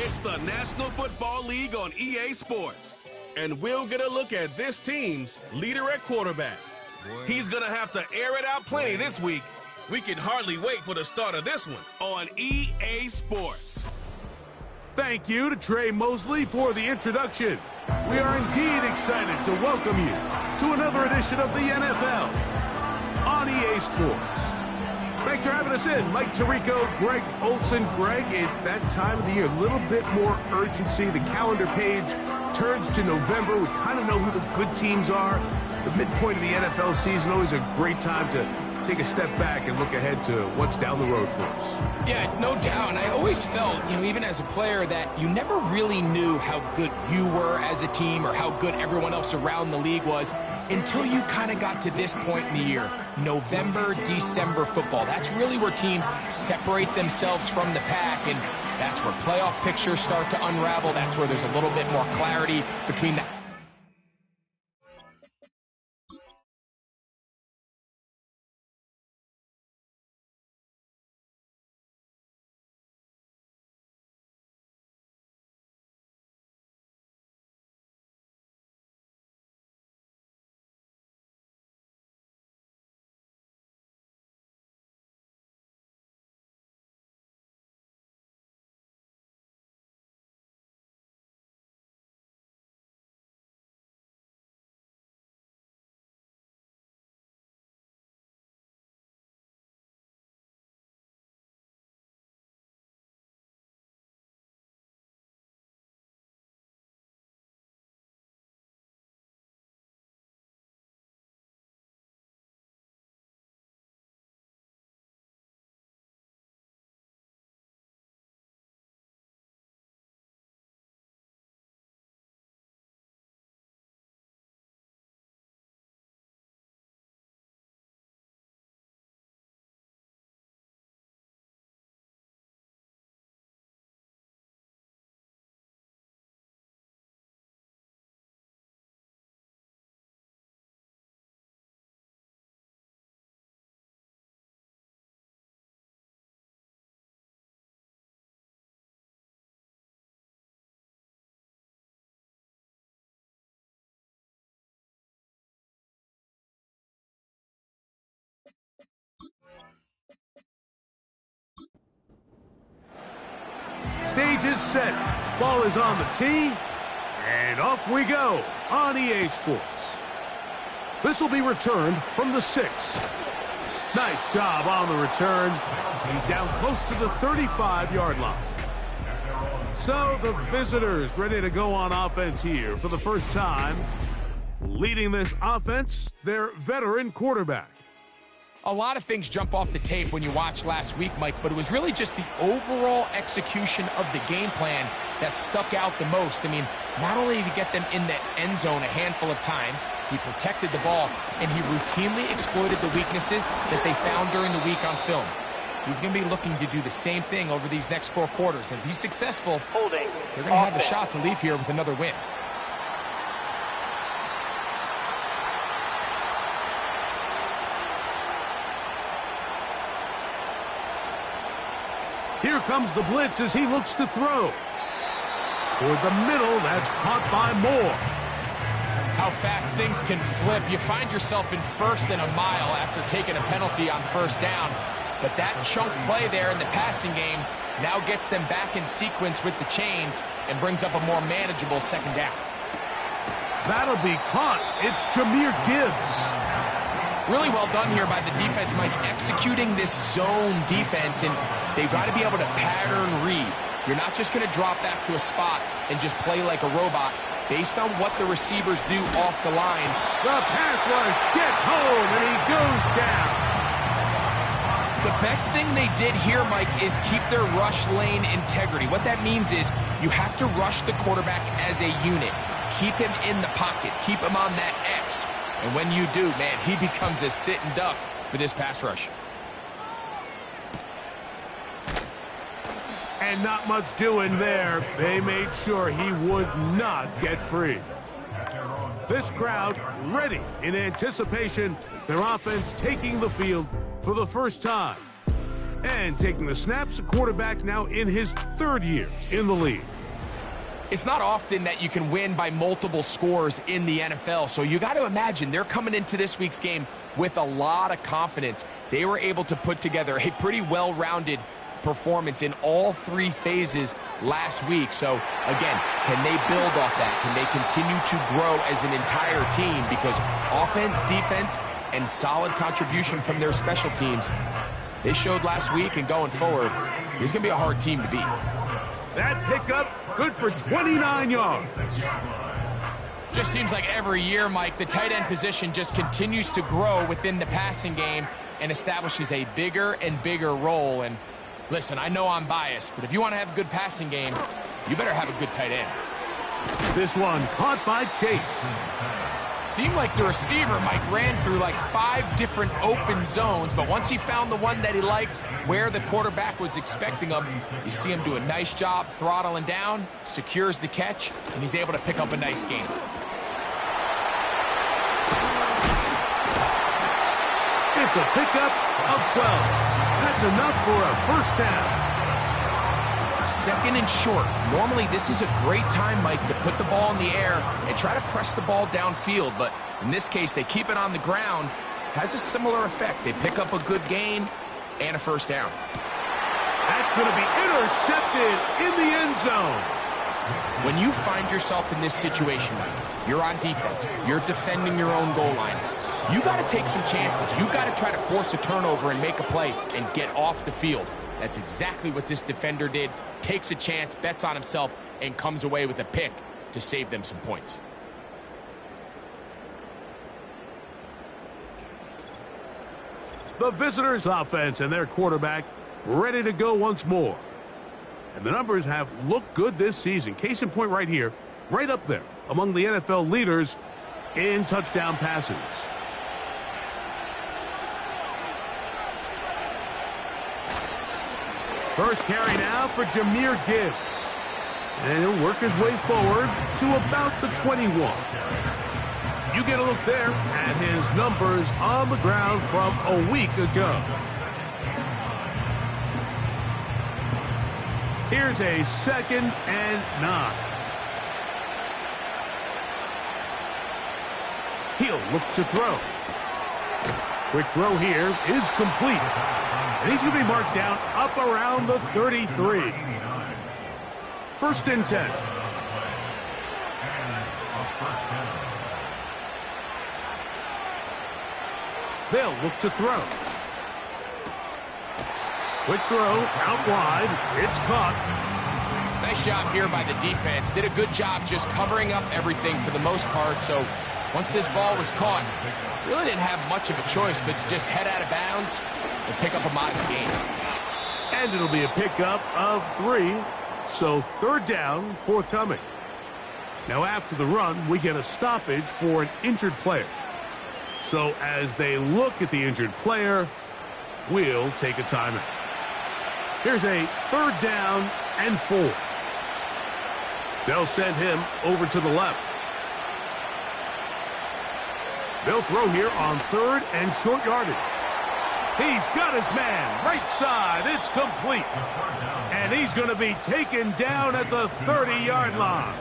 It's the National Football League on EA Sports. And we'll get a look at this team's leader at quarterback. He's going to have to air it out plenty this week. We can hardly wait for the start of this one on EA Sports. Thank you to Trey Mosley for the introduction. We are indeed excited to welcome you to another edition of the NFL on EA Sports. Thanks for having us in. Mike Tirico, Greg Olson. Greg, it's that time of the year. A little bit more urgency. The calendar page turns to November. We kind of know who the good teams are. The midpoint of the NFL season, always a great time to take a step back and look ahead to what's down the road for us. Yeah, no doubt. And I always felt, even as a player, that you never really knew how good you were as a team or how good everyone else around the league was until you kind of got to this point in the year. November, December football. That's really where teams separate themselves from the pack, and that's where playoff pictures start to unravel. That's where there's a little bit more clarity between the Stage is set. Ball is on the tee. And off we go on EA Sports. This will be returned from the 6. Nice job on the return. He's down close to the 35-yard line. So the visitors ready to go on offense here for the first time. Leading this offense, their veteran quarterback. A lot of things jump off the tape when you watch last week, Mike, but it was really just the overall execution of the game plan that stuck out the most. Not only did he get them in the end zone a handful of times, he protected the ball, and he routinely exploited the weaknesses that they found during the week on film. He's going to be looking to do the same thing over these next 4 quarters. And if he's successful, they're going to have a shot to leave here with another win. Here comes the blitz as he looks to throw. Toward the middle, that's caught by Moore. How fast things can flip. You find yourself in first and a mile after taking a penalty on first down. But that chunk play there in the passing game now gets them back in sequence with the chains and brings up a more manageable second down. That'll be caught. It's Jahmyr Gibbs. Really well done here by the defense, Mike, executing this zone defense, and they've got to be able to pattern read. You're not just going to drop back to a spot and just play like a robot. Based on what the receivers do off the line, the pass rush gets home, and he goes down. The best thing they did here, Mike, is keep their rush lane integrity. What that means is you have to rush the quarterback as a unit. Keep him in the pocket. Keep him on that X. And when you do, man, he becomes a sitting duck for this pass rush. And not much doing there. They made sure he would not get free. This crowd ready in anticipation. Their offense taking the field for the first time. And taking the snaps, a quarterback now in his third year in the league. It's not often that you can win by multiple scores in the NFL, so you got to imagine they're coming into this week's game with a lot of confidence. They were able to put together a pretty well-rounded performance in all three phases last week. So, again, can they build off that? Can they continue to grow as an entire team? Because offense, defense, and solid contribution from their special teams, they showed last week, and going forward, it's going to be a hard team to beat. That pickup, good for 29 yards. Just seems like every year, Mike, the tight end position just continues to grow within the passing game and establishes a bigger and bigger role. And listen, I know I'm biased, but if you want to have a good passing game, you better have a good tight end. This one caught by Chase. Seemed like the receiver, Mike, ran through like 5 different open zones, but once he found the one that he liked, where the quarterback was expecting him, you see him do a nice job throttling down, secures the catch, and he's able to pick up a nice gain. It's a pickup of 12. That's enough for a first down. Second and short. Normally, this is a great time, Mike, to put the ball in the air and try to press the ball downfield. But in this case, they keep it on the ground. Has a similar effect. They pick up a good gain and a first down. That's going to be intercepted in the end zone. When you find yourself in this situation, Mike, you're on defense, you're defending your own goal line, you got to take some chances. You got to try to force a turnover and make a play and get off the field. That's exactly what this defender did. Takes a chance, bets on himself, and comes away with a pick to save them some points. The visitors' offense and their quarterback ready to go once more. And the numbers have looked good this season. Case in point right here, right up there among the NFL leaders in touchdown passes. First carry now for Jahmyr Gibbs. And he'll work his way forward to about the 21. You get a look there at his numbers on the ground from a week ago. Here's a 2nd and 9. He'll look to throw. Quick throw here is complete. And he's going to be marked down up around the 33. First and 10. They'll look to throw. Quick throw out wide. It's caught. Nice job here by the defense. Did a good job just covering up everything for the most part. So once this ball was caught, really didn't have much of a choice but to just head out of bounds and pick up a modest gain. And it'll be a pickup of 3. So third down, forthcoming. Now after the run, we get a stoppage for an injured player. So as they look at the injured player, we'll take a timeout. Here's a 3rd down and 4. They'll send him over to the left. They'll throw here on 3rd and short yardage. He's got his man right side. It's complete. And he's going to be taken down at the 30-yard line.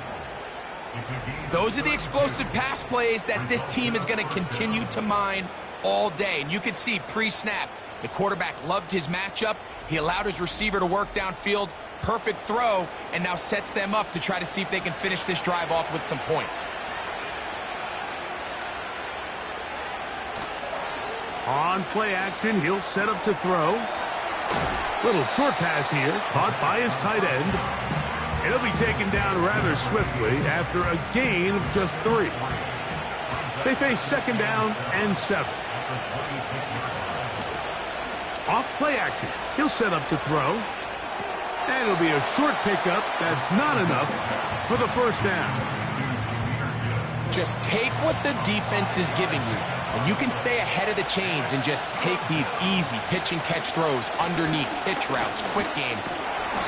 Those are the explosive pass plays that this team is going to continue to mine all day. And you can see pre-snap, the quarterback loved his matchup. He allowed his receiver to work downfield. Perfect throw, and now sets them up to try to see if they can finish this drive off with some points. On play action, he'll set up to throw. Little short pass here, caught by his tight end. And he'll be taken down rather swiftly after a gain of just 3. They face 2nd down and 7. Off play action, he'll set up to throw. And it'll be a short pickup that's not enough for the first down. Just take what the defense is giving you, and you can stay ahead of the chains and just take these easy pitch and catch throws underneath, pitch routes, quick game.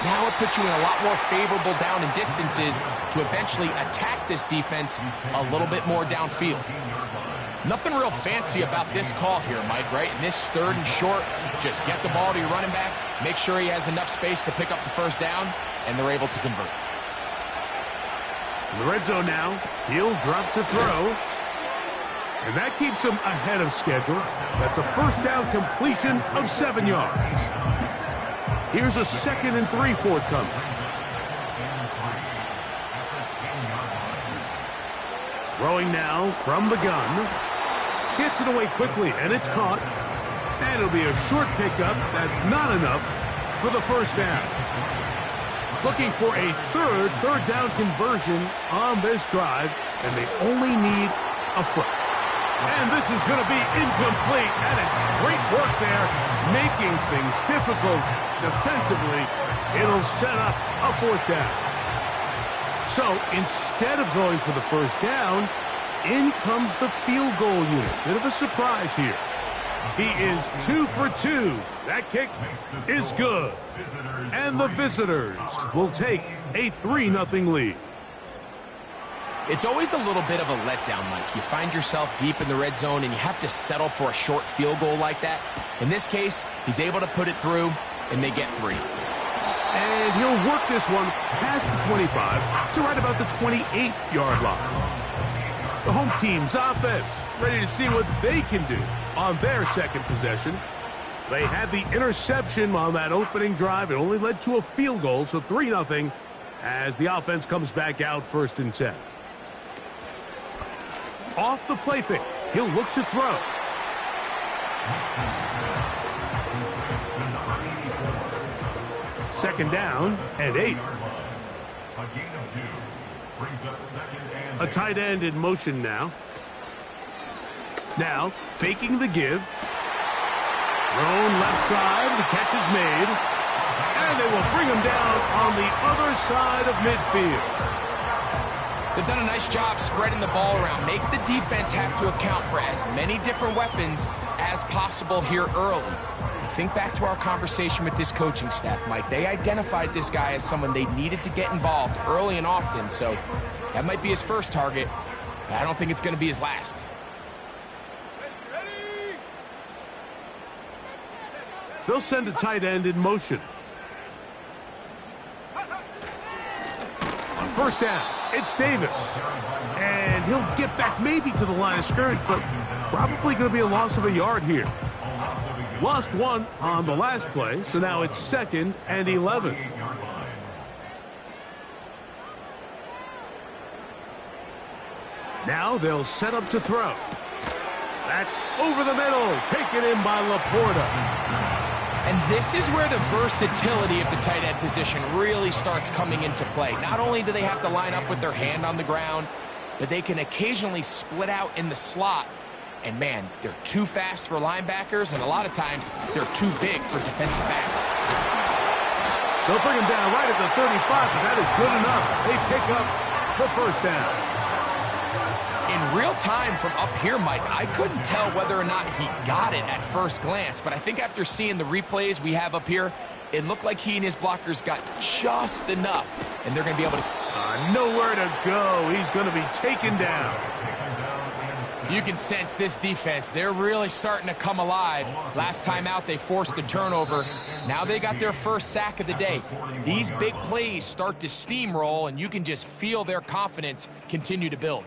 Now it puts you in a lot more favorable down and distances to eventually attack this defense a little bit more downfield. Nothing real fancy about this call here, Mike, right? In this 3rd and short, just get the ball to your running back, make sure he has enough space to pick up the first down, and they're able to convert. In the red zone now, he'll drop to throw. And that keeps him ahead of schedule. That's a first down completion of 7 yards. Here's a 2nd and 3 forthcoming. Throwing now from the gun. Gets it away quickly, and it's caught. And it'll be a short pickup. That's not enough for the first down. Looking for a third down conversion on this drive, and they only need a foot. And this is going to be incomplete. That is great work there, making things difficult defensively. It'll set up a 4th down. So instead of going for the first down, in comes the field goal unit. Bit of a surprise here. He is 2 for 2. That kick is good. And the visitors will take a 3-0 lead. It's always a little bit of a letdown, Mike. You find yourself deep in the red zone, and you have to settle for a short field goal like that. In this case, he's able to put it through, and they get 3. And he'll work this one past the 25 to right about the 28-yard line. The home team's offense ready to see what they can do on their 2nd possession. They had the interception on that opening drive. It only led to a field goal, so 3-0 as the offense comes back out 1st and 10. Off the play fake, he'll look to throw. Second down and 8. A tight end in motion now. Now, faking the give. Thrown left side, the catch is made. And they will bring him down on the other side of midfield. They've done a nice job spreading the ball around. Make the defense have to account for as many different weapons as possible here early. Think back to our conversation with this coaching staff, Mike. They identified this guy as someone they needed to get involved early and often, so that might be his first target. But I don't think it's going to be his last. They'll send a tight end in motion. On first down, it's Davis. And he'll get back maybe to the line of scrimmage, but probably going to be a loss of a yard here. Lost 1 on the last play, so now it's 2nd and 11. Now they'll set up to throw. That's over the middle, taken in by Laporta. And this is where the versatility of the tight end position really starts coming into play. Not only do they have to line up with their hand on the ground, but they can occasionally split out in the slot. And man, they're too fast for linebackers, and a lot of times they're too big for defensive backs. They'll bring him down right at the 35, but that is good enough. They pick up the first down. In real time from up here, Mike, I couldn't tell whether or not he got it at first glance, but I think after seeing the replays we have up here, it looked like he and his blockers got just enough, and they're going to be able to... Nowhere to go. He's going to be taken down. You can sense this defense. They're really starting to come alive. Last time out, they forced the turnover. Now they got their first sack of the day. These big plays start to steamroll, and you can just feel their confidence continue to build.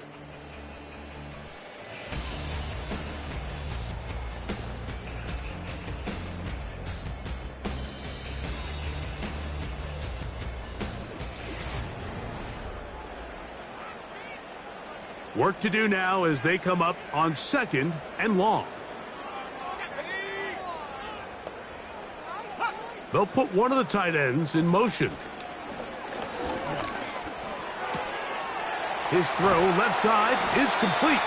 Work to do now as they come up on 2nd and long. They'll put one of the tight ends in motion. His throw left side is complete.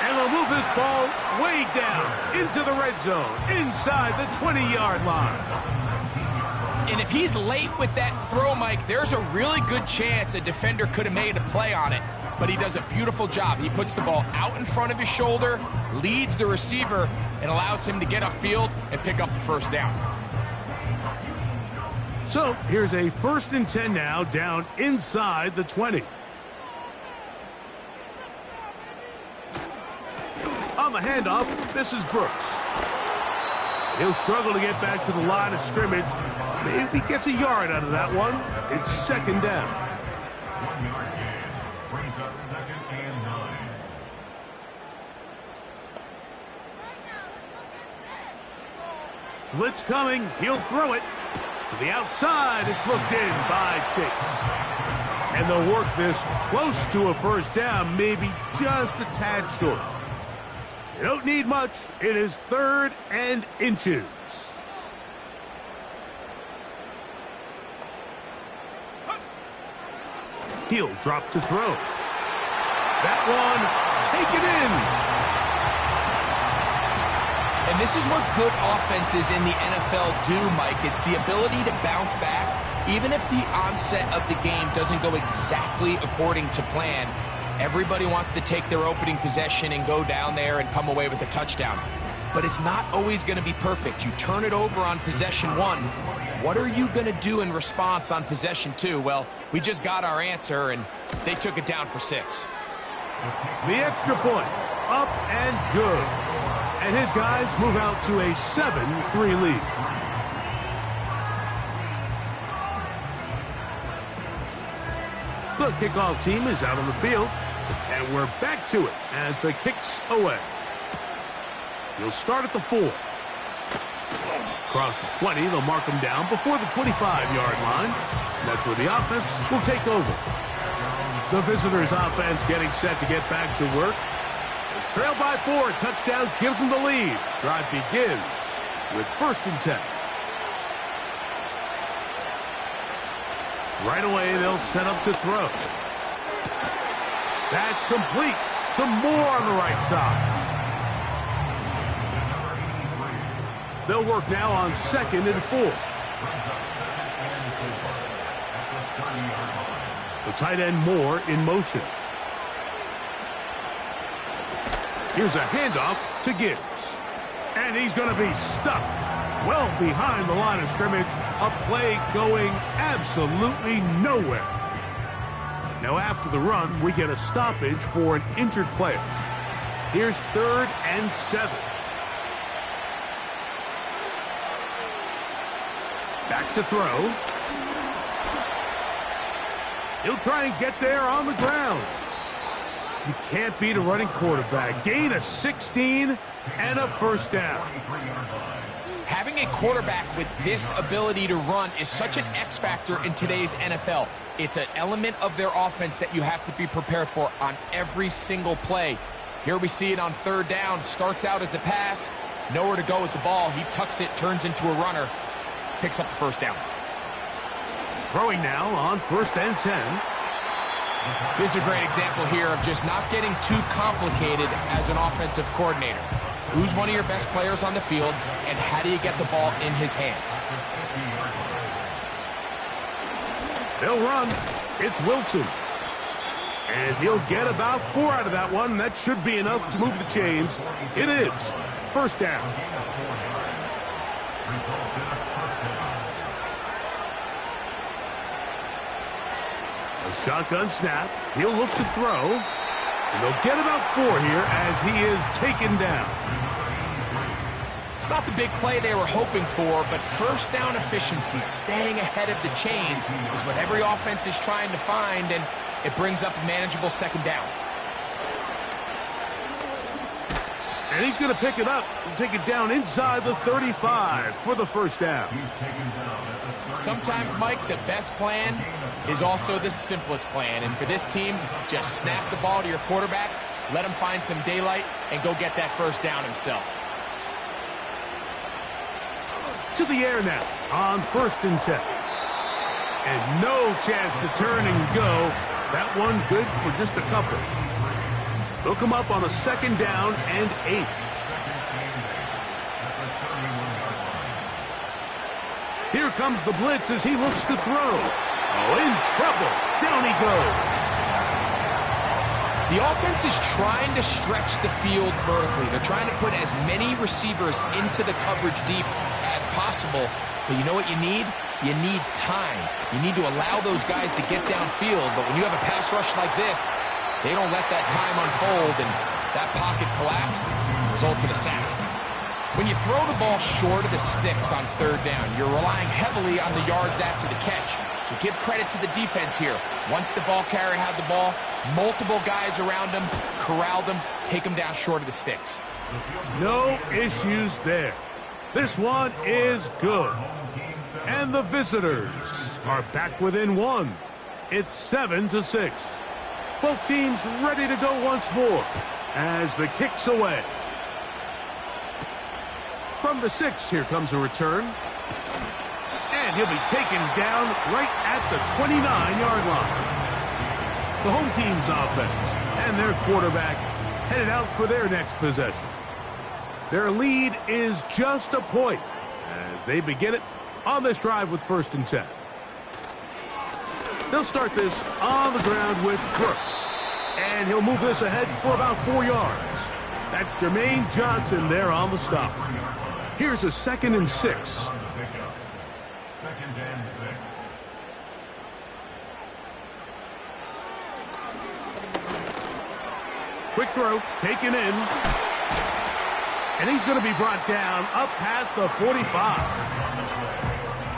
And they'll move this ball way down into the red zone, inside the 20-yard line. And if he's late with that throw, Mike, there's a really good chance a defender could have made a play on it. But he does a beautiful job. He puts the ball out in front of his shoulder, leads the receiver, and allows him to get upfield and pick up the first down. So here's a 1st and 10 now, down inside the 20. a handoff. This is Brooks. He'll struggle to get back to the line of scrimmage. Maybe gets a yard out of that one. It's second down. 1 yard gain. Brings up 2nd and 9. Blitz coming. He'll throw it. To the outside. It's looked in by Chase. And they'll work this close to a first down, maybe just a tad short. You don't need much. It is 3rd and inches. He'll drop to throw. That one taken in. And this is what good offenses in the NFL do, Mike. It's the ability to bounce back, even if the onset of the game doesn't go exactly according to plan. Everybody wants to take their opening possession and go down there and come away with a touchdown. But it's not always going to be perfect. You turn it over on possession 1. What are you going to do in response on possession 2? Well, we just got our answer, and they took it down for 6. The extra point, up and good. And his guys move out to a 7-3 lead. The kickoff team is out on the field, and we're back to it as the kick's away. He'll start at the 4. Across the 20, they'll mark him down before the 25-yard line. That's where the offense will take over. The visitors' offense getting set to get back to work. They trail by 4. Touchdown gives them the lead. Drive begins with 1st and 10. Right away, they'll set up to throw. That's complete. Some more on the right side. They'll work now on 2nd and 4. The tight end Moore in motion. Here's a handoff to Gibbs. And he's going to be stuck well behind the line of scrimmage. A play going absolutely nowhere. Now after the run, we get a stoppage for an injured player. Here's 3rd and 7. Back to throw. He'll try and get there on the ground. You can't beat a running quarterback. Gain of 16 and a first down. Having a quarterback with this ability to run is such an X factor in today's NFL. It's an element of their offense that you have to be prepared for on every single play. Here we see it on 3rd down. Starts out as a pass. Nowhere to go with the ball. He tucks it, turns into a runner. Picks up the first down. Throwing now on 1st and 10. This is a great example here of just not getting too complicated as an offensive coordinator. Who's one of your best players on the field, and how do you get the ball in his hands? They'll run. It's Wilson. And he'll get about 4 out of that one. That should be enough to move the chains. It is. First down. A shotgun snap. He'll look to throw. And they'll get about 4 here as he is taken down. It's not the big play they were hoping for, but first down efficiency, staying ahead of the chains, is what every offense is trying to find, and it brings up a manageable 2nd down. And he's going to pick it up and take it down inside the 35 for the first down. Sometimes, Mike, the best plan is also the simplest plan. And for this team, just snap the ball to your quarterback, let him find some daylight, and go get that first down himself. To the air now on 1st and 10. And no chance to turn and go. That one good for just a couple. They'll come up on a 2nd down and 8. Here comes the blitz as he looks to throw. Oh, in trouble. Down he goes. The offense is trying to stretch the field vertically. They're trying to put as many receivers into the coverage deep as possible. But you know what you need? You need time. You need to allow those guys to get downfield. But when you have a pass rush like this, they don't let that time unfold, and That pocket collapsed, results in a sack. When you throw the ball short of the sticks on third down, you're relying heavily on the yards after the catch. So give credit to the defense here. Once the ball carrier had the ball, multiple guys around him, corralled him, take him down short of the sticks. No issues there. This one is good. And the visitors are back within one. It's 7-6. Both teams ready to go once more as the kick's away. From the 6, here comes a return. And he'll be taken down right at the 29-yard line. The home team's offense and their quarterback headed out for their next possession. Their lead is just a point as they begin it on this drive with 1st and 10. They'll start this on the ground with Brooks. And he'll move this ahead for about 4 yards. That's Jermaine Johnson there on the stop. Here's a 2nd and 6. 2nd and 6. Quick throw, taken in. And he's going to be brought down up past the 45.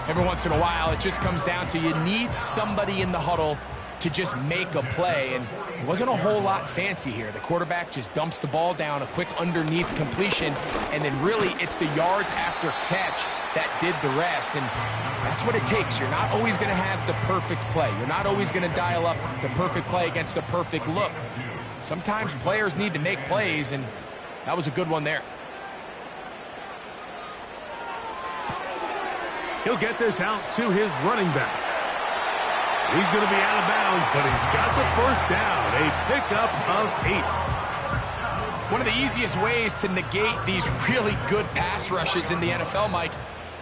Every once in a while, it just comes down to you need somebody in the huddle to just make a play, and it wasn't a whole lot fancy here. The quarterback just dumps the ball down, a quick underneath completion, and then really it's the yards after catch that did the rest, and that's what it takes. You're not always going to have the perfect play. You're not always going to dial up the perfect play against the perfect look. Sometimes players need to make plays, and that was a good one there. He'll get this out to his running back. He's going to be out of bounds, but he's got the 1st down, a pickup of 8. One of the easiest ways to negate these really good pass rushes in the NFL, Mike,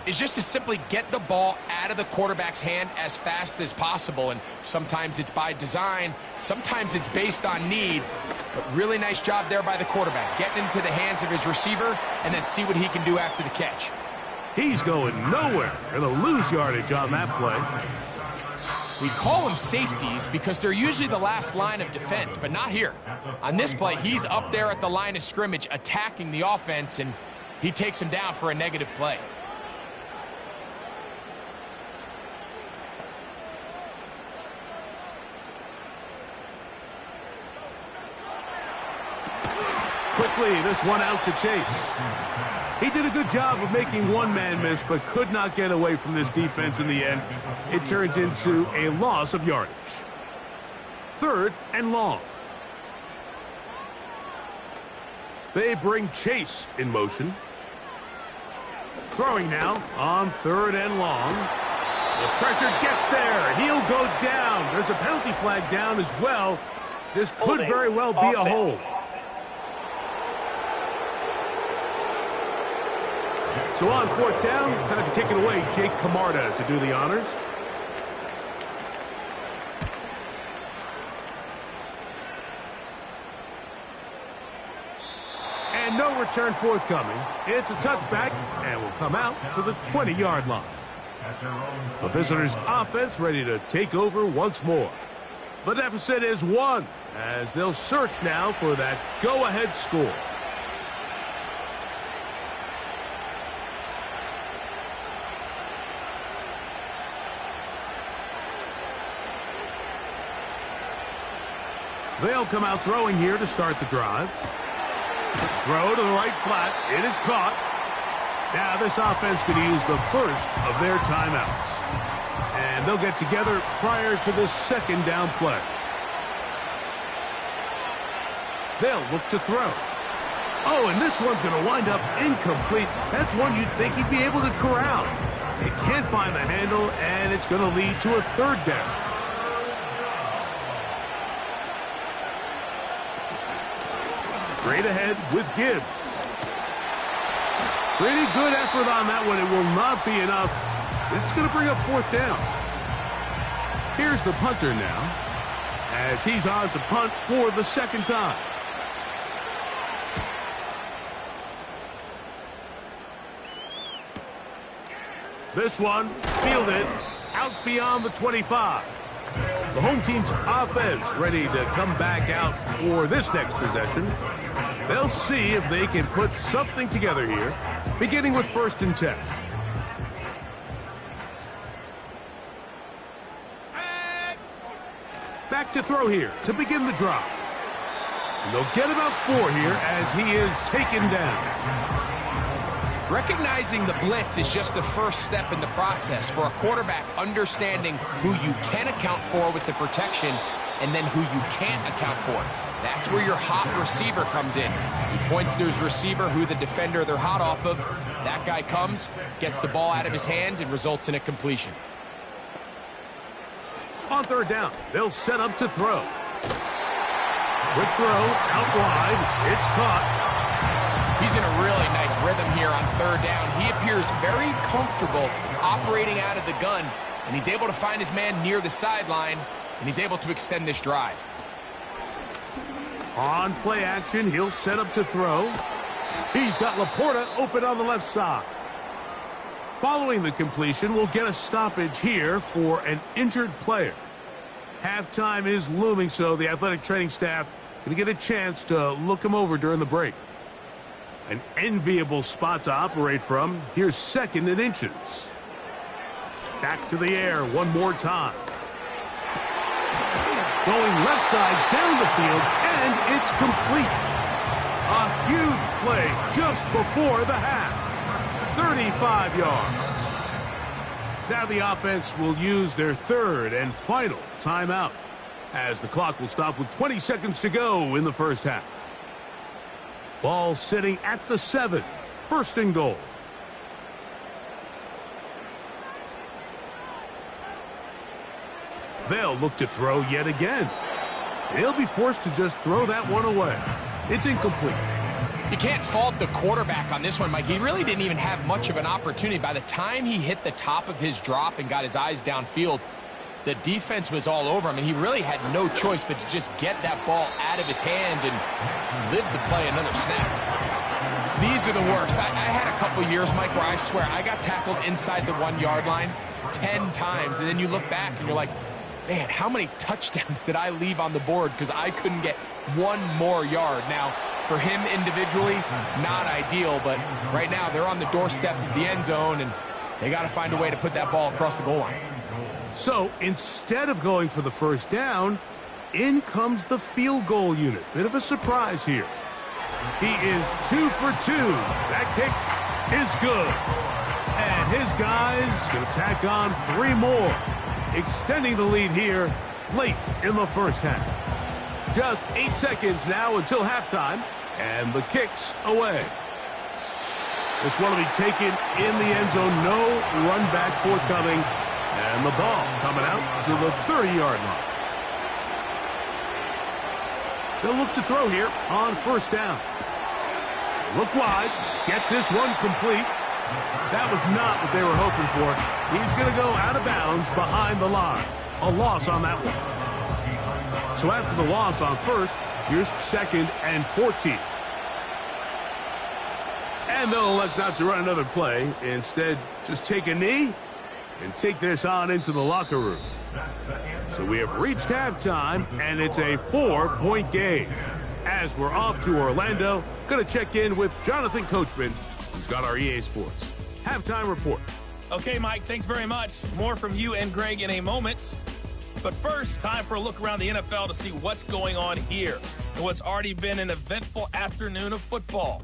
is just to simply get the ball out of the quarterback's hand as fast as possible. And sometimes it's by design, sometimes it's based on need. But really nice job there by the quarterback, getting into the hands of his receiver and then see what he can do after the catch. He's going nowhere. Going to lose yardage on that play. We call them safeties because they're usually the last line of defense, but not here. On this play, he's up there at the line of scrimmage attacking the offense, and he takes him down for a negative play. Quickly, this one out to Chase. He did a good job of making one man miss, but could not get away from this defense in the end. It turns into a loss of yardage. 3rd and long. They bring Chase in motion. Throwing now on 3rd and long. The pressure gets there. He'll go down. There's a penalty flag down as well. This could very well be a hold. So on 4th down, time to kick it away. Jake Camarda to do the honors. And no return forthcoming. It's a touchback and will come out to the 20-yard line. The visitors' offense ready to take over once more. The deficit is 1 as they'll search now for that go-ahead score. They'll come out throwing here to start the drive. Throw to the right flat. It is caught. Now this offense could use the first of their timeouts. And they'll get together prior to the 2nd down play. They'll look to throw. Oh, and this one's going to wind up incomplete. That's one you'd think he'd be able to corral. He can't find the handle, and it's going to lead to a 3rd down. Straight ahead with Gibbs. Pretty good effort on that one. It will not be enough. It's going to bring up 4th down. Here's the punter now as he's on to punt for the 2nd time. This one fielded out beyond the 25. The home team's offense ready to come back out for this next possession. They'll see if they can put something together here, beginning with 1st and 10. Back to throw here to begin the drive. And they'll get about 4 here as he is taken down. Recognizing the blitz is just the first step in the process for a quarterback, understanding who you can account for with the protection and then who you can't account for. That's where your hot receiver comes in. He points to his receiver, who the defender they're hot off of. That guy comes, gets the ball out of his hand, and results in a completion. On 3rd down, they'll set up to throw. Quick throw, out wide, it's caught. He's in a really nice rhythm here on 3rd down. He appears very comfortable operating out of the gun, and he's able to find his man near the sideline, and he's able to extend this drive. On play action, he'll set up to throw. He's got Laporta open on the left side. Following the completion, we'll get a stoppage here for an injured player. Halftime is looming, so the athletic training staff going to get a chance to look him over during the break. An enviable spot to operate from. Here's 2nd and inches. Back to the air one more time. Going left side down the field, and it's complete. A huge play just before the half. 35 yards. Now the offense will use their 3rd and final timeout, as the clock will stop with 20 seconds to go in the 1st half. Ball sitting at the 7. 1st and goal. They'll look to throw yet again. He'll be forced to just throw that one away. It's incomplete. You can't fault the quarterback on this one, Mike. He really didn't even have much of an opportunity. By the time he hit the top of his drop and got his eyes downfield, the defense was all over him, and he really had no choice but to just get that ball out of his hand and live to play another snap. These are the worst. I had a couple years, Mike, where I swear I got tackled inside the 1-yard line 10 times, and then you look back and you're like, man, how many touchdowns did I leave on the board because I couldn't get one more yard? Now, for him individually, not ideal, but right now they're on the doorstep of the end zone, and they got to find a way to put that ball across the goal line. So instead of going for the 1st down, in comes the field goal unit. Bit of a surprise here. He is 2 for 2. That kick is good. And his guys going to tack on 3 more, extending the lead here late in the 1st half. Just 8 seconds now until halftime, and the kick's away. This one will be taken in the end zone. No run back forthcoming. And the ball coming out to the 30-yard line. They'll look to throw here on 1st down. Look wide. Get this one complete. That was not what they were hoping for. He's going to go out of bounds behind the line. A loss on that one. So after the loss on 1st, here's 2nd and 14. And they'll elect not to run another play. Instead, just take a knee and take this on into the locker room. So we have reached halftime, and it's a 4-point game. As we're off to Orlando, going to check in with Jonathan Coachman, who's got our EA Sports halftime report. Okay, Mike, thanks very much. More from you and Greg in a moment. But first, time for a look around the NFL to see what's going on here and what's already been an eventful afternoon of football.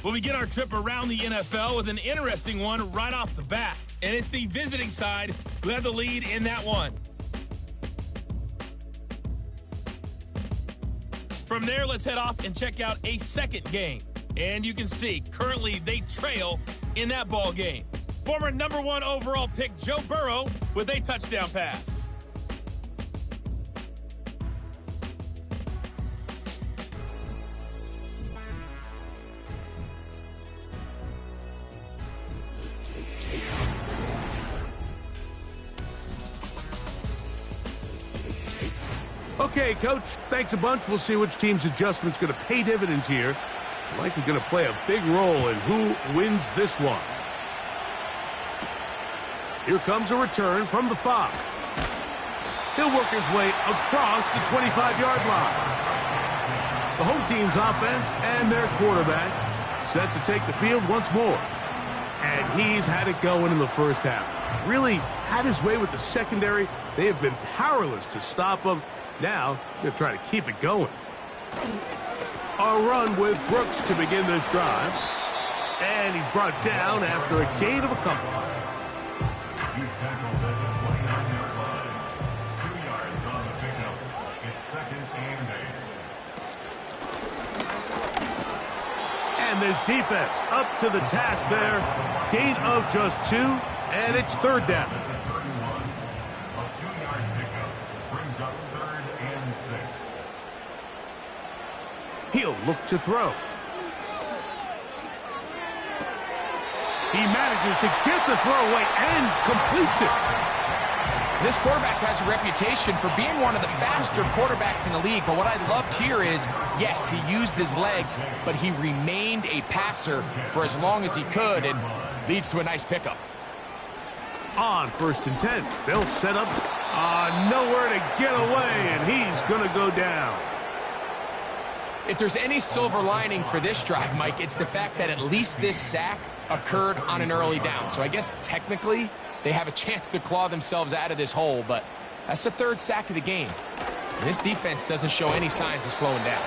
We'll begin our trip around the NFL with an interesting one right off the bat. And it's the visiting side who have the lead in that one. From there, let's head off and check out a second game. And you can see, currently they trail in that ball game. Former number 1 overall pick Joe Burrow with a touchdown pass. Okay, Coach, thanks a bunch. We'll see which team's adjustment's going to pay dividends here. Likely going to play a big role in who wins this one. Here comes a return from the 5. He'll work his way across the 25-yard line. The home team's offense and their quarterback set to take the field once more. And he's had it going in the first half. Really had his way with the secondary. They have been powerless to stop him. Now, they're trying to keep it going. A run with Brooks to begin this drive. And he's brought down after a gain of a couple. He's tackled at the 29-yard line. 2 yards on the pickup. It's 2nd and 8. And this defense up to the task there. Gain of just 2, and it's 3rd down. A 2-yard pickup brings up 3rd and 6. He'll look to throw. He manages to get the throw away and completes it. This quarterback has a reputation for being one of the faster quarterbacks in the league, but what I loved here is, yes, he used his legs, but he remained a passer for as long as he could, and leads to a nice pickup. On 1st and 10, they'll set up nowhere to get away, and he's going to go down. If there's any silver lining for this drive, Mike, it's the fact that at least this sack occurred on an early down. So I guess technically they have a chance to claw themselves out of this hole, but that's the 3rd sack of the game. And this defense doesn't show any signs of slowing down.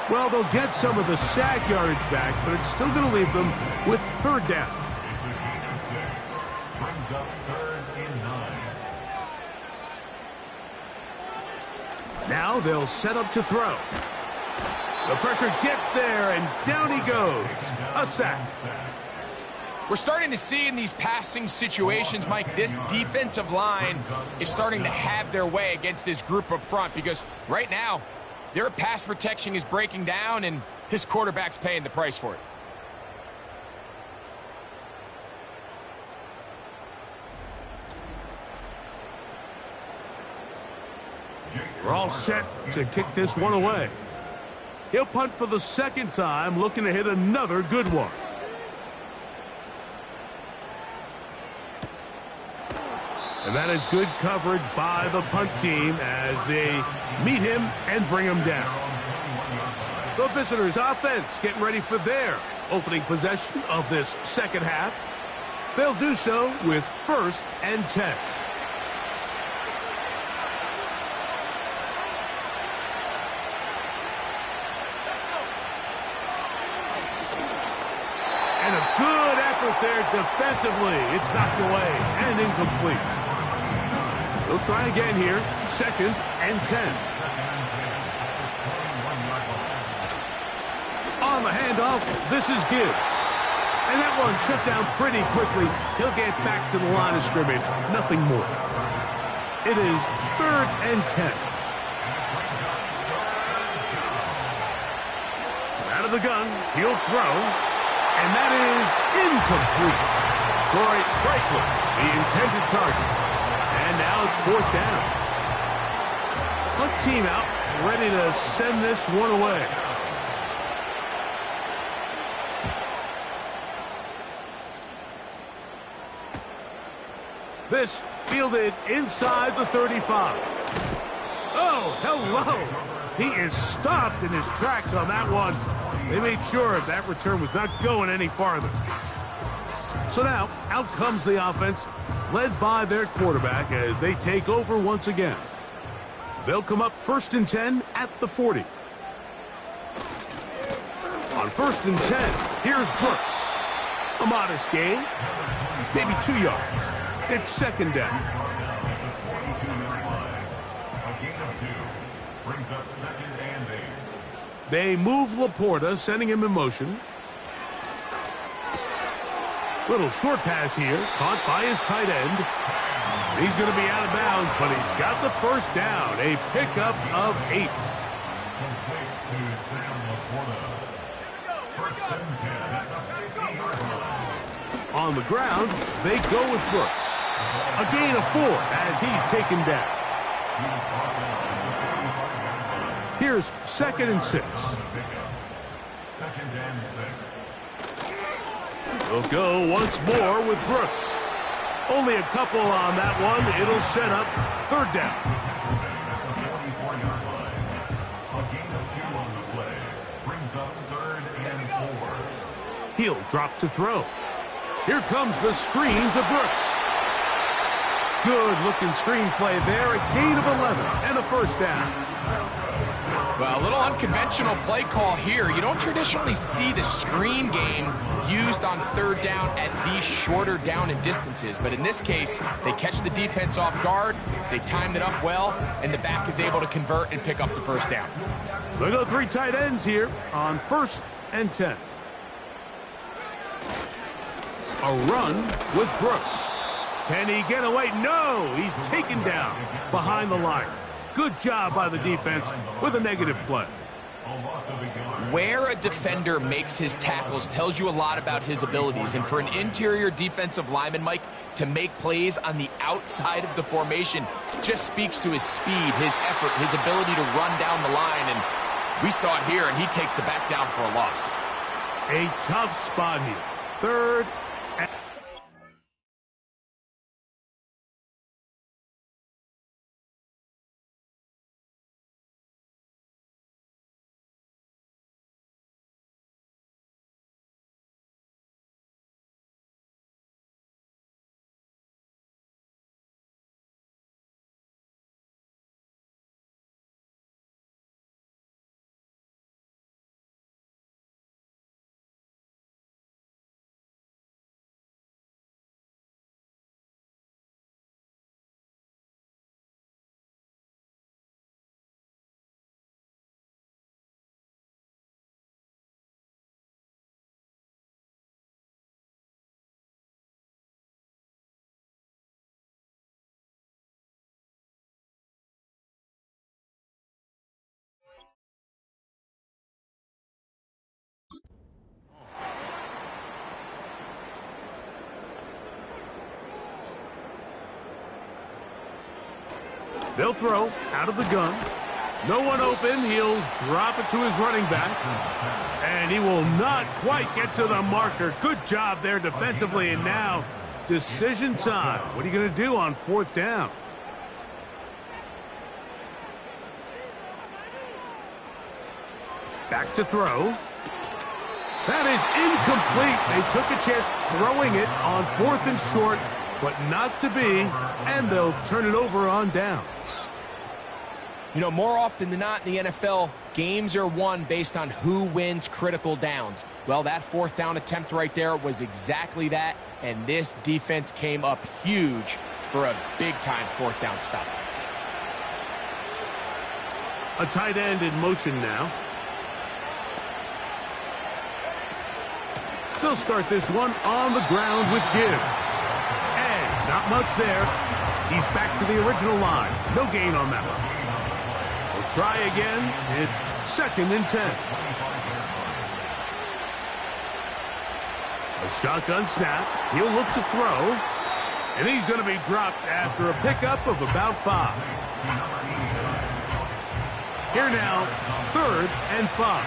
Well, they'll get some of the sack yardage back, but it's still going to leave them with 3rd down. It's a gain of 6. Brings up 3rd and 9. Now they'll set up to throw. The pressure gets there, and down he goes. A sack. We're starting to see in these passing situations, Mike, this defensive line is starting to have their way against this group up front, because right now their pass protection is breaking down, and his quarterback's paying the price for it. We're all set to kick this one away. He'll punt for the 2nd time, looking to hit another good one. And that is good coverage by the punt team as they meet him and bring him down. The visitors' offense getting ready for their opening possession of this 2nd half. They'll do so with 1st and 10. And a good effort there defensively. It's knocked away and incomplete. They'll try again here. 2nd and 10. On the handoff, this is Gibbs. And that one shut down pretty quickly. He'll get back to the line of scrimmage. Nothing more. It is 3rd and 10. Out of the gun, he'll throw. And that is incomplete. Troy Franklin, the intended target. And now it's 4th down. Punt team out, ready to send this one away. This fielded inside the 35. Oh, hello. He is stopped in his tracks on that one. They made sure that return was not going any farther. So now, out comes the offense, led by their quarterback as they take over once again. They'll come up 1st and 10 at the 40. On 1st and 10, here's Brooks. A modest gain, maybe 2 yards. It's 2nd down. A gain of 2 brings up 2nd and 8. They move Laporta, sending him in motion. Little short pass here, caught by his tight end. He's going to be out of bounds, but he's got the 1st down. A pickup of 8. Complete to Sam Laporta. 1st and 10 at the 50-yard line. On the ground, they go with Brooks. A gain of 4 as he's taken down. Here's 2nd and 6. 2nd and 6. They'll go once more with Brooks. Only a couple on that one. It'll set up Third down. At the 44-yard line. A gain of 2 on the play. Brings up 3rd and 4. He'll drop to throw. Here comes the screen to Brooks. Good-looking screen play there. A gain of 11 and a first down. Well, a little unconventional play call here. You don't traditionally see the screen game used on third down at these shorter down and distances. But in this case, they catch the defense off guard, they timed it up well, and the back is able to convert and pick up the first down. They go 3 tight ends here on 1st and 10. A run with Brooks. Can he get away? No, he's taken down behind the line. Good job by the defense with a negative play. Where a defender makes his tackles tells you a lot about his abilities. And for an interior defensive lineman, Mike, to make plays on the outside of the formation just speaks to his speed, his effort, his ability to run down the line. And we saw it here, and he takes the back down for a loss. A tough spot here. 3rd and... They'll throw out of the gun. No one open. He'll drop it to his running back. And he will not quite get to the marker. Good job there defensively. And now decision time. What are you going to do on 4th down? Back to throw. That is incomplete. They took a chance throwing it on 4th and short, but not to be, and they'll turn it over on downs. You know, more often than not in the NFL, games are won based on who wins critical downs. Well, that 4th down attempt right there was exactly that, and this defense came up huge for a big-time 4th down stop. A tight end in motion now. They'll start this one on the ground with Gibbs. And not much there. He's back to the original line. No gain on that one. We'll try again. It's 2nd and 10. A shotgun snap. He'll look to throw. And he's going to be dropped after a pickup of about 5. Here now, 3rd and 5.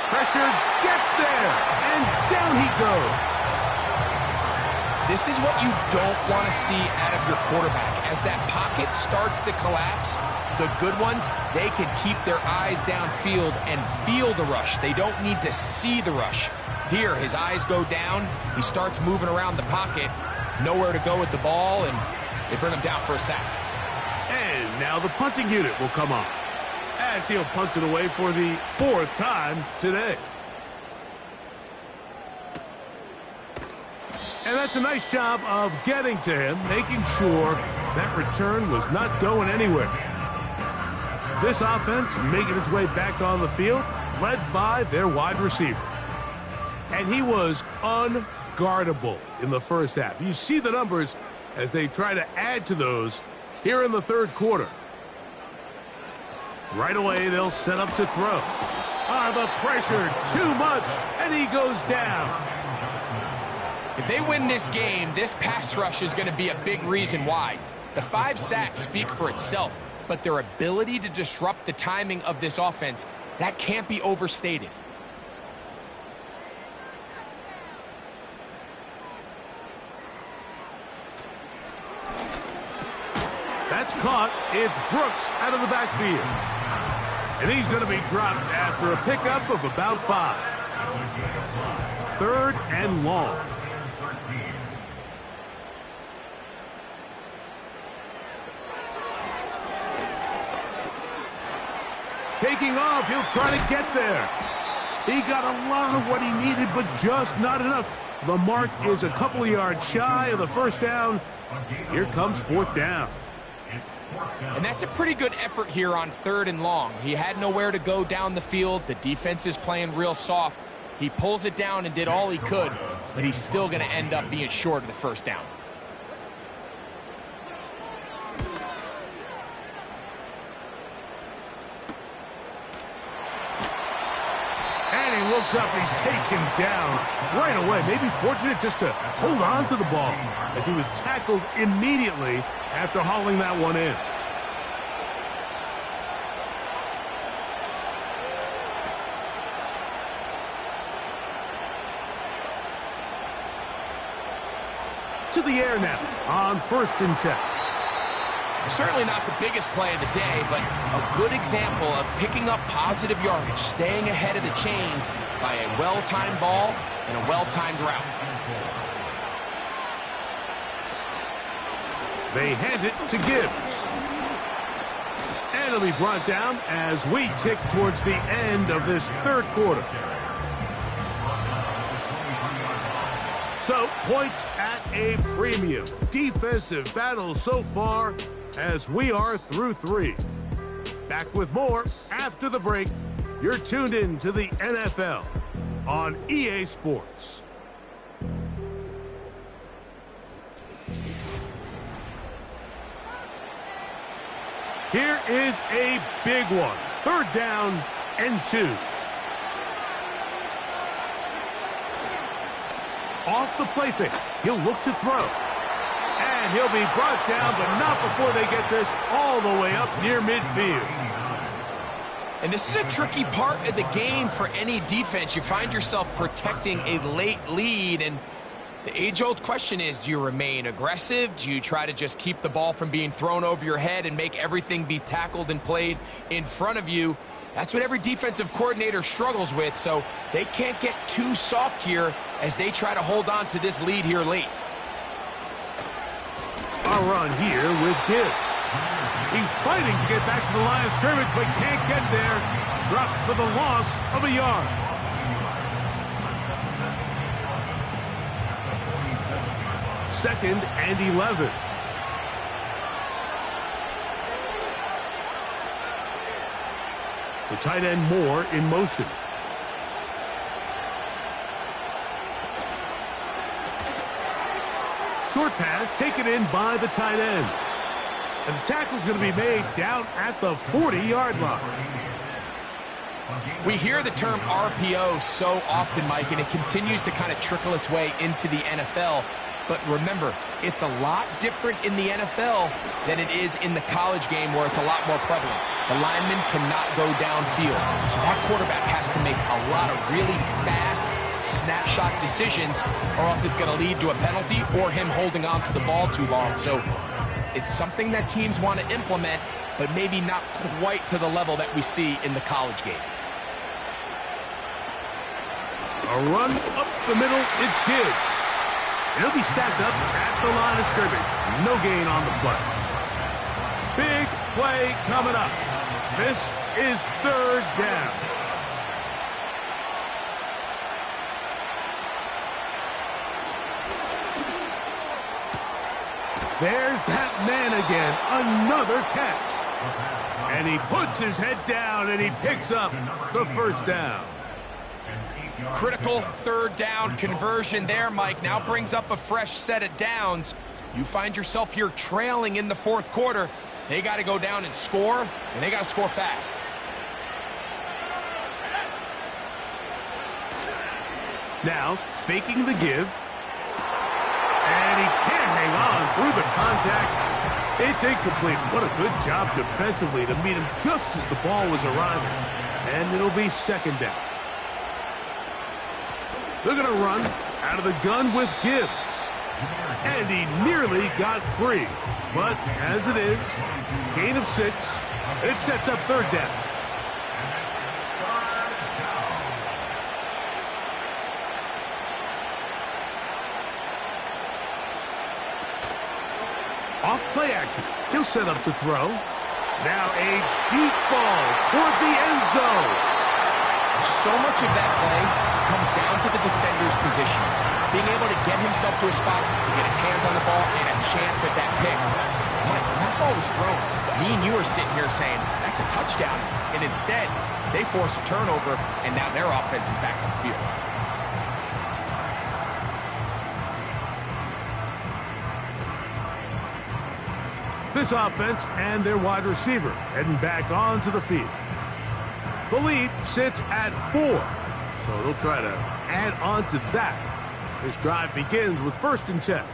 Pressure gets there, and down he goes. This is what you don't want to see out of your quarterback. As that pocket starts to collapse, the good ones, they can keep their eyes downfield and feel the rush. They don't need to see the rush. Here, his eyes go down. He starts moving around the pocket. Nowhere to go with the ball, and they bring him down for a sack. And now the punting unit will come on, as he'll punt it away for the 4th time today. And that's a nice job of getting to him, making sure that return was not going anywhere. This offense making its way back on the field, led by their wide receiver. And he was unguardable in the first half. You see the numbers as they try to add to those here in the 3rd quarter. Right away, they'll set up to throw. The pressure, too much, and he goes down. If they win this game, this pass rush is going to be a big reason why. The 5 sacks speak for itself, but their ability to disrupt the timing of this offense, that can't be overstated. caught. It's Brooks out of the backfield. And he's going to be dropped after a pickup of about 5. 3rd and long. Taking off, he'll try to get there. He got a lot of what he needed, but just not enough. The mark is a couple of yards shy of the first down. Here comes 4th down. And that's a pretty good effort here on 3rd and long. He had nowhere to go down the field. The defense is playing real soft. He pulls it down and did all he could, but he's still going to end up being short of the first down. And he looks up, he's taken down right away. Maybe fortunate just to hold on to the ball as he was tackled immediately after hauling that one in. To the air now on 1st and 10. Certainly not the biggest play of the day, but a good example of picking up positive yardage, staying ahead of the chains by a well-timed ball and a well-timed route. They hand it to Gibbs. And it'll be brought down as we tick towards the end of this 3rd quarter. So, points at a premium. Defensive battle so far as we are through 3. Back with more after the break. You're tuned in to the NFL on EA Sports. Here is a big one. 3rd down and 2. Off the play fake. He'll look to throw. And he'll be brought down, but not before they get this all the way up near midfield. And this is a tricky part of the game for any defense. You find yourself protecting a late lead, and the age-old question is, do you remain aggressive? Do you try to just keep the ball from being thrown over your head and make everything be tackled and played in front of you? That's what every defensive coordinator struggles with, so they can't get too soft here as they try to hold on to this lead here late. A run here with Gibbs. He's fighting to get back to the line of scrimmage, but can't get there. Dropped for the loss of a yard. Second and 11. The tight end Moore in motion. Short pass taken in by the tight end. And the tackle's going to be made down at the 40-yard line. We hear the term RPO so often, Mike, and it continues to kind of trickle its way into the NFL. But remember, it's a lot different in the NFL than it is in the college game where it's a lot more prevalent. The lineman cannot go downfield. So that quarterback has to make a lot of really fast snapshot decisions, or else it's going to lead to a penalty or him holding on to the ball too long. So it's something that teams want to implement, but maybe not quite to the level that we see in the college game. A run up the middle, it's Gibbs. He'll be stacked up at the line of scrimmage. No gain on the play. Big play coming up. This is 3rd down. There's that man again. Another catch. And he puts his head down and he picks up the 1st down. Critical 3rd down conversion there, Mike. Now brings up a fresh set of downs. You find yourself here trailing in the 4th quarter. They got to go down and score, and they got to score fast. Now, faking the give. And he can't hang on through the contact. It's incomplete. What a good job defensively to meet him just as the ball was arriving. And it'll be 2nd down. They're going to run out of the gun with Gibbs. And he nearly got free. But as it is, gain of 6, and it sets up third down. Off play action. He'll set up to throw. Now a deep ball toward the end zone. So much of that play comes down to the defender's position. Being able to get himself to a spot to get his hands on the ball and a chance at that pick. Mike, that ball was thrown. Me and you are sitting here saying, that's a touchdown. And instead, they force a turnover, and now their offense is back on the field. This offense and their wide receiver heading back onto the field. The lead sits at 4, so they'll try to add on to that. This drive begins with 1st and 10.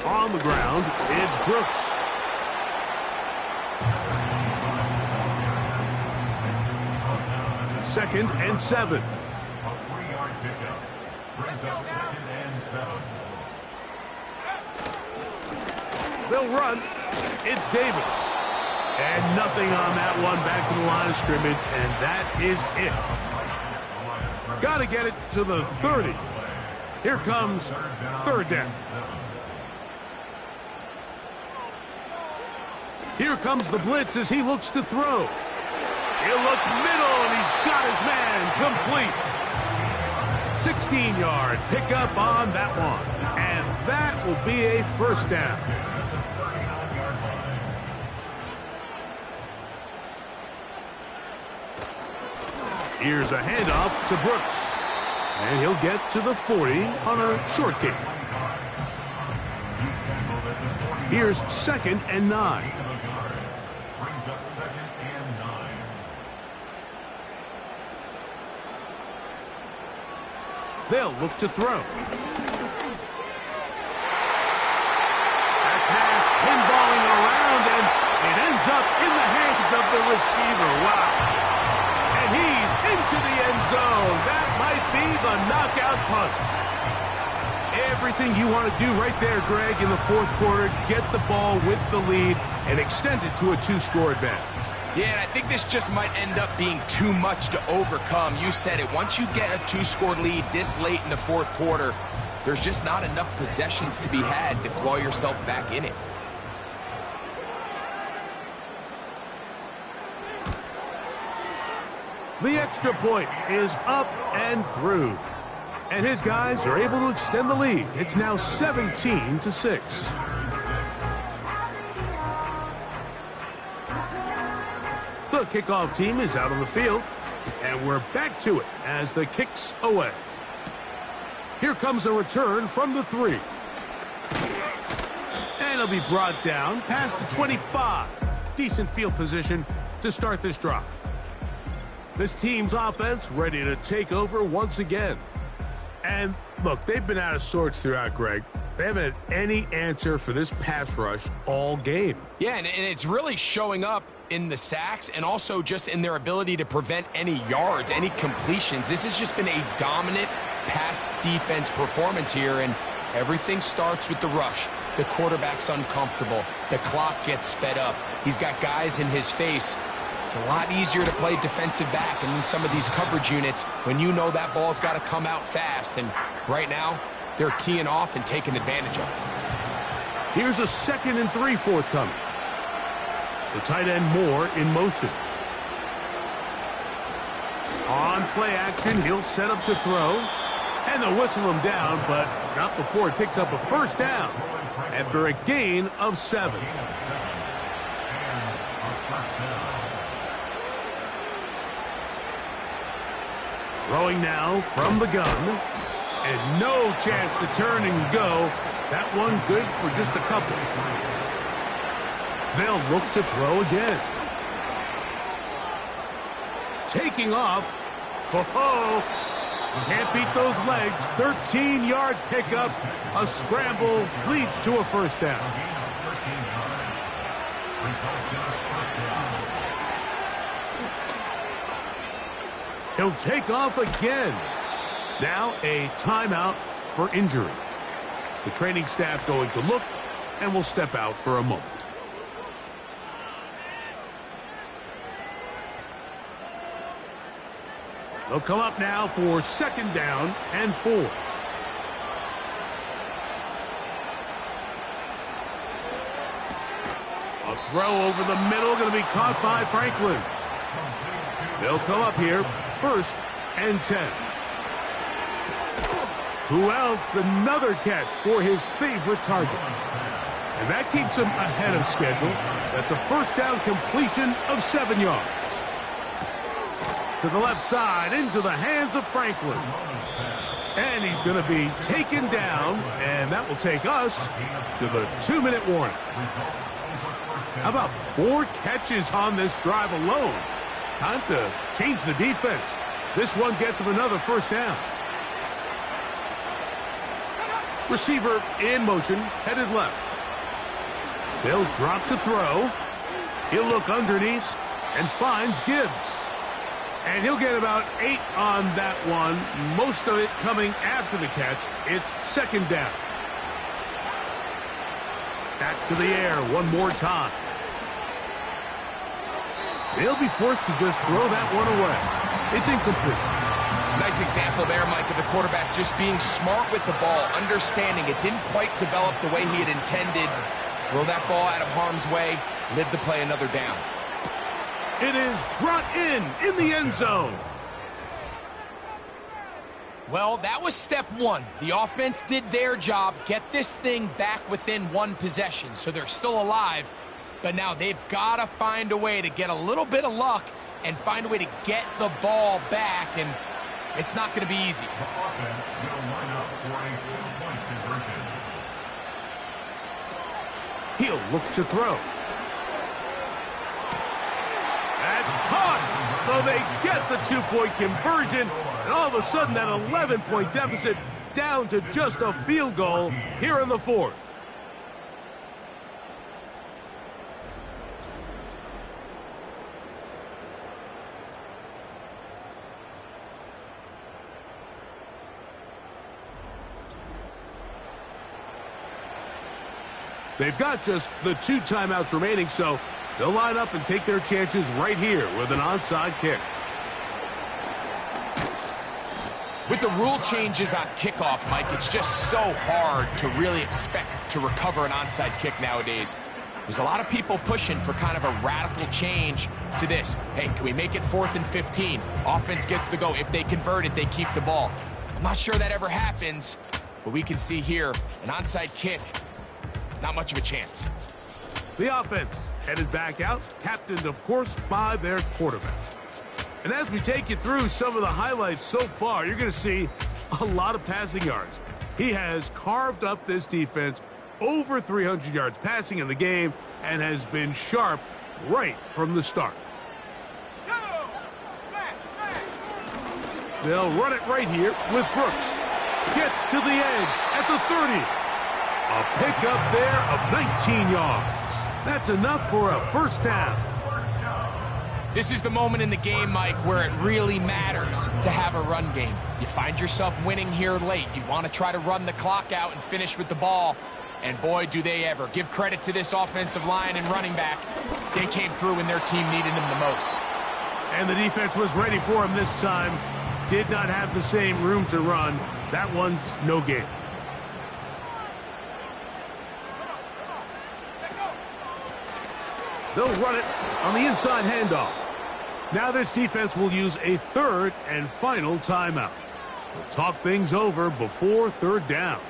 On the ground, it's Brooks. Second and 7. A 3-yard pickup brings up 2nd and 7. They'll run. It's Davis. And nothing on that one. Back to the line of scrimmage, and that is it. Got to get it to the 30. Here comes third down. Here comes the blitz as he looks to throw. He'll look middle, and he's got his man complete. 16-yard pickup on that one. And that will be a first down. Here's a handoff to Brooks. And he'll get to the 40 on a short gain. Here's 2nd and 9. Brings up 2nd and 9. They'll look to throw. That pass pinballing around, and it ends up in the hands of the receiver. Wow. And he's into the end zone. That might be the knockout punch. Everything you want to do right there, Greg, in the 4th quarter. Get the ball with the lead and extend it to a 2-score advantage. Yeah, and I think this just might end up being too much to overcome. You said it. Once you get a 2-score lead this late in the 4th quarter, there's just not enough possessions to be had to claw yourself back in it. The extra point is up and through. And his guys are able to extend the lead. It's now 17-6. The kickoff team is out on the field. And we're back to it as the kick's away. Here comes a return from the 3. And it'll be brought down past the 25. Decent field position to start this drive. This team's offense ready to take over once again. And look, they've been out of sorts throughout, Greg. They haven't had any answer for this pass rush all game. Yeah, and it's really showing up in the sacks and also just in their ability to prevent any yards, any completions. This has just been a dominant pass defense performance here, and everything starts with the rush. The quarterback's uncomfortable. The clock gets sped up. He's got guys in his face. It's a lot easier to play defensive back and in some of these coverage units when you know that ball's got to come out fast. And right now, they're teeing off and taking advantage of it. Here's a 2nd and 3 forthcoming. The tight end Moore in motion. On play action, he'll set up to throw. And they'll whistle him down, but not before it picks up a first down after a gain of 7. Throwing now from the gun. And no chance to turn and go. That one good for just a couple. They'll look to throw again. Taking off. Ho-ho! Can't beat those legs. 13-yard pickup. A scramble leads to a first down. He'll take off again. Now a timeout for injury. The training staff going to look and will step out for a moment. They'll come up now for 2nd down and 4. A throw over the middle, going to be caught by Franklin. They'll come up here, 1st and 10. Who else? Another catch for his favorite target. And that keeps him ahead of schedule. That's a 1st down completion of 7 yards. To the left side, into the hands of Franklin. And he's going to be taken down, and that will take us to the 2-minute warning. How about 4 catches on this drive alone? Time to change the defense. This one gets him another 1st down. Receiver in motion, headed left. They'll drop to throw. He'll look underneath and finds Gibbs. And he'll get about 8 on that one, most of it coming after the catch. It's 2nd down. Back to the air one more time. They'll be forced to just throw that one away. It's incomplete. Nice example there, Mike, of the quarterback just being smart with the ball, understanding it didn't quite develop the way he had intended. Throw that ball out of harm's way, live to play another down. It is brought in the end zone. Well, that was step 1. The offense did their job, get this thing back within 1 possession, so they're still alive. But now they've got to find a way to get a little bit of luck and find a way to get the ball back, and it's not going to be easy. The offense will line up for a 2-point conversion. He'll look to throw. That's caught. So they get the 2-point conversion, and all of a sudden that 11-point deficit down to just a field goal here in the 4th. They've got just the 2 timeouts remaining, so they'll line up and take their chances right here with an onside kick. With the rule changes on kickoff, Mike, it's just so hard to really expect to recover an onside kick nowadays. There's a lot of people pushing for kind of a radical change to this. Hey, can we make it 4th and 15? Offense gets the go. If they convert it, they keep the ball. I'm not sure that ever happens, but we can see here an onside kick. Not much of a chance. The offense headed back out, captained, of course, by their quarterback. And as we take you through some of the highlights so far, you're going to see a lot of passing yards. He has carved up this defense, over 300 yards passing in the game, and has been sharp right from the start. They'll run it right here with Brooks. Gets to the edge at the 30. A pickup there of 19 yards. That's enough for a 1st down. This is the moment in the game, Mike, where it really matters to have a run game. You find yourself winning here late. You want to try to run the clock out and finish with the ball. And boy, do they ever. Give credit to this offensive line and running back. They came through when their team needed them the most. And the defense was ready for him this time. Did not have the same room to run. That one's no gain. They'll run it on the inside handoff. Now this defense will use a 3rd and final timeout. We'll talk things over before 3rd down.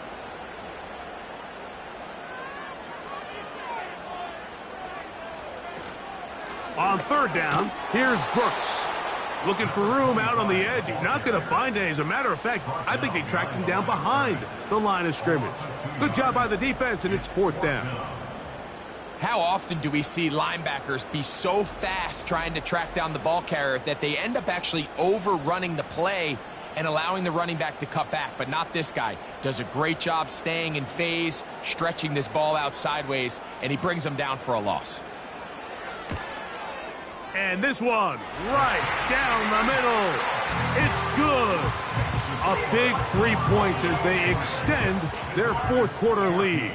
On 3rd down, here's Brooks. Looking for room out on the edge. He's not going to find it. As a matter of fact, I think they tracked him down behind the line of scrimmage. Good job by the defense, and it's 4th down. How often do we see linebackers be so fast trying to track down the ball carrier that they end up actually overrunning the play and allowing the running back to cut back? But not this guy. Does a great job staying in phase, stretching this ball out sideways, and he brings them down for a loss. And this one right down the middle. It's good. A big 3 points as they extend their fourth quarter lead.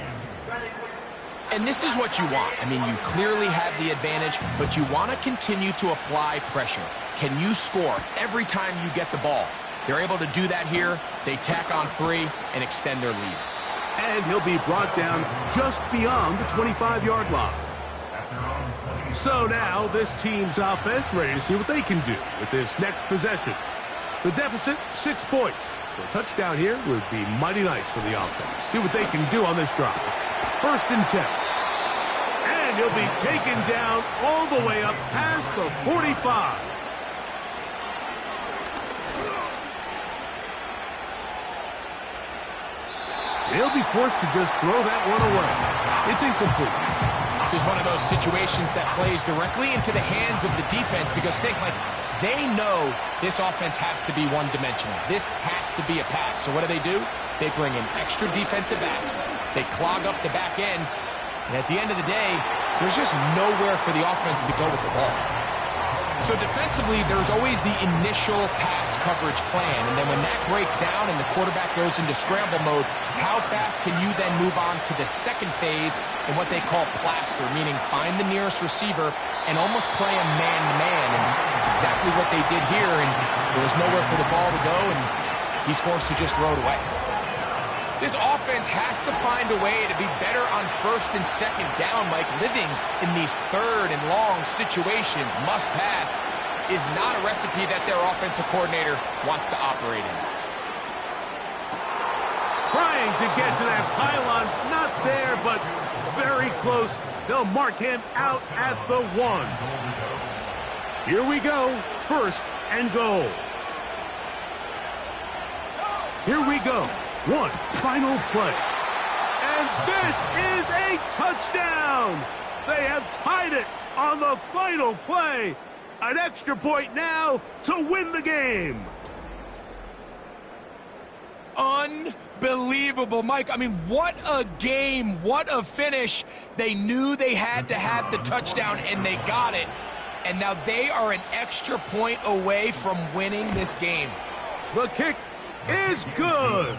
And this is what you want. I mean, you clearly have the advantage, but you want to continue to apply pressure. Can you score every time you get the ball? They're able to do that here. They tack on 3 and extend their lead. And he'll be brought down just beyond the 25-yard line. So now this team's offense ready to see what they can do with this next possession. The deficit, 6 points. So a touchdown here would be mighty nice for the offense. See what they can do on this drive. 1st and 10. And he'll be taken down all the way up past the 45. He'll be forced to just throw that one away. It's incomplete. This is one of those situations that plays directly into the hands of the defense because think like they know this offense has to be one-dimensional. This has to be a pass. So what do? They bring in extra defensive backs. They clog up the back end. And at the end of the day, there's just nowhere for the offense to go with the ball. So defensively, there's always the initial pass coverage plan. And then when that breaks down and the quarterback goes into scramble mode, how fast can you then move on to the second phase in what they call plaster, meaning find the nearest receiver and almost play a man-to-man. And that's exactly what they did here. And there was nowhere for the ball to go, and he's forced to just throw it away. This offense has to find a way to be better on 1st and 2nd down, Mike. Living in these 3rd and long situations, must pass, is not a recipe that their offensive coordinator wants to operate in. Trying to get to that pylon, not there, but very close. They'll mark him out at the 1. Here we go, 1st and goal. Here we go. 1 final play. And this is a touchdown! They have tied it on the final play. An extra point now to win the game. Unbelievable, Mike. I mean, what a game. What a finish. They knew they had to have the touchdown, and they got it. And now they are an extra point away from winning this game. The kick is good.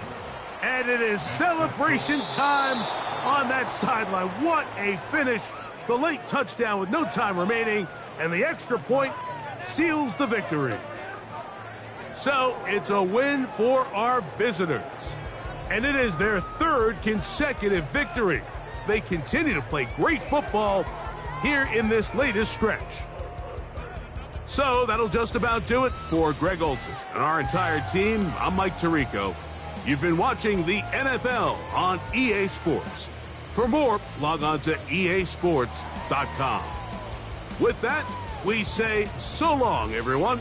And it is celebration time on that sideline. What a finish. The late touchdown with no time remaining, and the extra point seals the victory. So it's a win for our visitors. And it is their 3rd consecutive victory. They continue to play great football here in this latest stretch. So that'll just about do it for Greg Olson and our entire team. I'm Mike Tirico. You've been watching the NFL on EA Sports. For more, log on to easports.com. With that, we say so long, everyone.